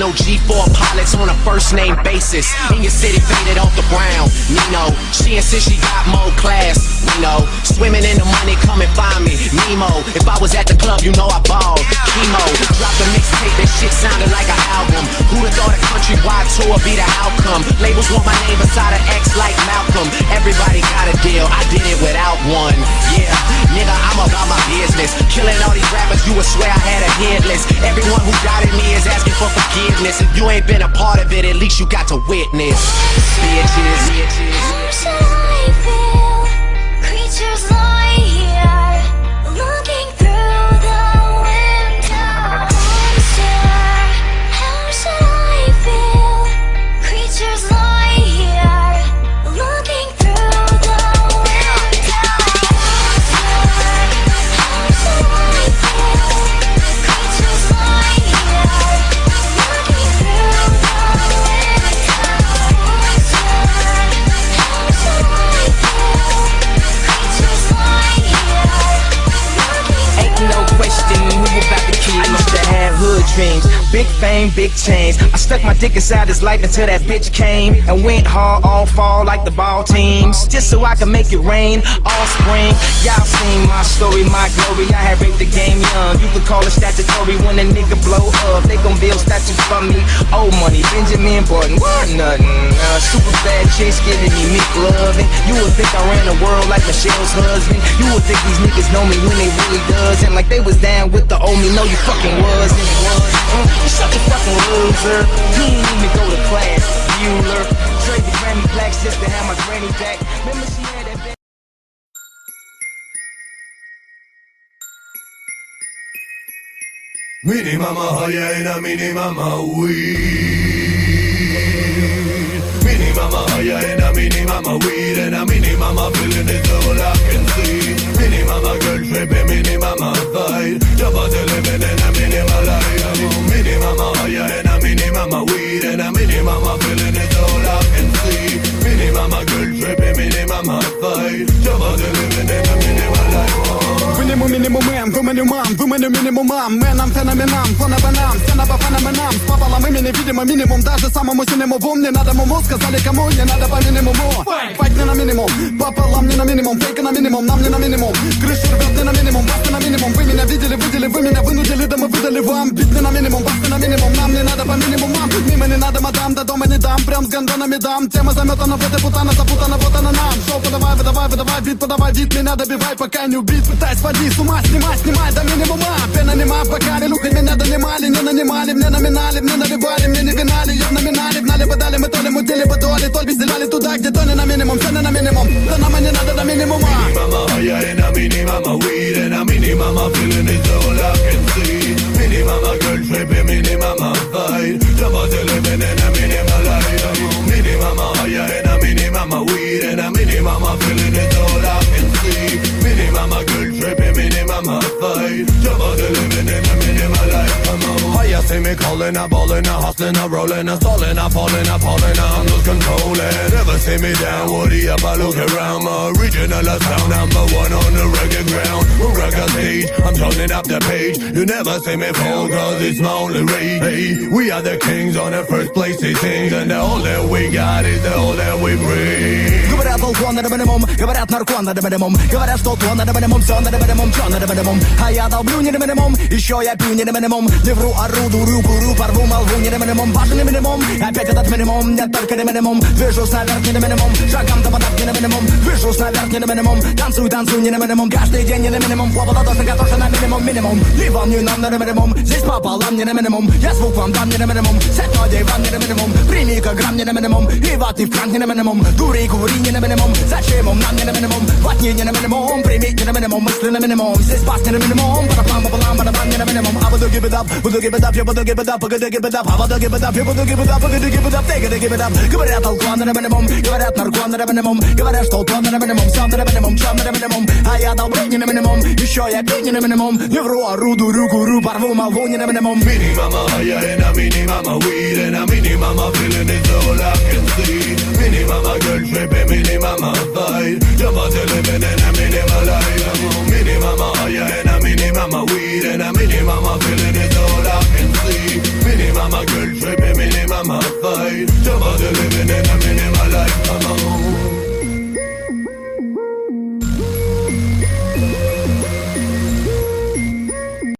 no G4 pilots on a first name basis. In your city faded off the ground, Nino. She insists she got more class, you know. Swimming in the money, come and find me, Nemo. If I was at the club, you know I balled. Chemo, dropped a mixtape, that shit sounded like an album. Who'da thought a countrywide tour be the outcome? Labels want my name beside an X like Malcolm. Everybody got a deal, I did it without one. Yeah, nigga, I'm about my business. Killing all these rappers, you would swear I had a hit list. Everyone who doubted me is asking for forgiveness. If you ain't been a part of it, at least you got to witness. Bitches. How shall I feel? Creatures lie here, looking through the window. How shall I feel? Creatures lie here, looking through the window. How shall I feel? Creatures lie here, looking through the window. How shall I feel? Creatures lie here, looking Ain't no question who about to kill. I used to have hood dreams, big fame, big chains. I stuck my dick inside his life until that bitch came and went hard all fall like the ball teams, just so I could make it rain all spring. Y'all seen my story, my glory. I had raped the game young. You could call it statutory when a nigga blow up. They gon' build statues for me. Old money, Benjamin Button, what nothing. Super bad chicks giving me meat loving. You would think I ran the world like Michelle's husband. You would think these niggas know me when they really doesn't. Like they was down with the old me. No, you fucking wasn't. You such a fucking loser. You ain't even go to class, Bueller. Trade the Grammy plaques just to have my granny back. Remember she had that back. Mini mama hyena, mini mama weed. Mini mama hyena, mini mama weed, and a mini mama feeling is all I can see. Mini mama girl tripping, mini mama fight. Your body living in a minimal life. Mini mama hyena, mini mama weed, and a mini mama feeling is all I can see. Mini mama girl tripping, mini mama fight. Your body living in a minimal life. Minimum man, minimum мам, менам феноменам, фонованам, стена по феноменам, пополам имени, видимо, минимум, даже самому синему не надо муму, сказали кому, не надо по минимуму. Файт не на минимум, пополам не на минимум, фейк на минимум, нам не на минимум, крышу рвет не на минимум, басты на минимум, вы меня видели, выдели, вы меня вынудили, да мы выдали вам, бит не на минимум, басты на минимум, нам не надо по минимумам, мимо не надо, мадам, до дома не дам, прям с гондонами дам, тема заметана, вот и путана, запутана, вот она нам, шоу подавай, выдавай, бит, подавай, бит, меня добивай, пока не убит, пытаясь водить с ума, снимай до минимума, пена нема в бокале, лук меня донимали, не нанимали, мне номинали, мне наливали, мне не винали, я в номинале, гнали бы дали, мы то ли мутили бы доли, то ли безделяли туда, где то не на минимум, цены на минимум, да нам и не надо до минимума. Mini mama hyena, mini mama weed, and a mini mama feeling is all I can see. Mini mama girl tripping, mini mama fight. Your body living in a minimal life. Mini mama hyena, mini mama weed, and a mini mama feeling is all I can see. Mini mama girl tripping, mini mama fight. Your body living in a minimal life. Come on. Oh, you see me calling, a balling, a hustling, a rolling, a stalling, a falling, I'm lose control. Never see me down, woody up, I look around. My original sound, number one on the reggae ground. Reggae stage, I'm turning up the page. You never see me fall, cause it's my only rage. Hey, we are the kings on the first place they sing, and the all that we got is the all that we bring. Говорят, алкон надо минимум, говорят, наркон надо минимум, говорят, что то надо минимум, все надо минимум, что надо минимум. А я долблю не на минимум, еще я пью не на минимум. Не вру, ору, дурю, курю, порву, молву не на минимум. Важен не минимум, опять этот минимум, нет только не минимум. Движусь наверх не на минимум, шагом до подав не на минимум. Движусь наверх не на минимум, танцуй не на минимум. Каждый день не на минимум, плавала дождь, готовься на минимум. И вам не нам на минимум, здесь пополам не на минимум. Я звук вам дам не на минимум, сядь ногей вам не на минимум. Прими-ка грамм не на минимум, и ваты в кранк не на минимум. Дури, кури не на минимум, зачем нам не на минимум. Ватни не на минимум, прими не на минимум, мысли на минимум. Здесь бас не на минимум, параплам, пополам, барабан не на минимум. I буду give it up, я буду give it up, погоди give it up. I буду give it up, я буду give it up, погоди give it up, take it, give it up. Говорят, алкон на минимум, говорят, наркон на минимум. Говорят, что то на минимум, все на минимум, что на минимум. А я долблю не на минимум, еще я пить не на минимум. Не вру, ору, дурю, курю, порву, молву не на минимум. Mini mama hyena, mini mama weed, and a mini mama feeling is all I can see. Mini mama girl tripping, mini mama fight. Your body living in a minimal life. Mini mama hyena, mini mama weed, and a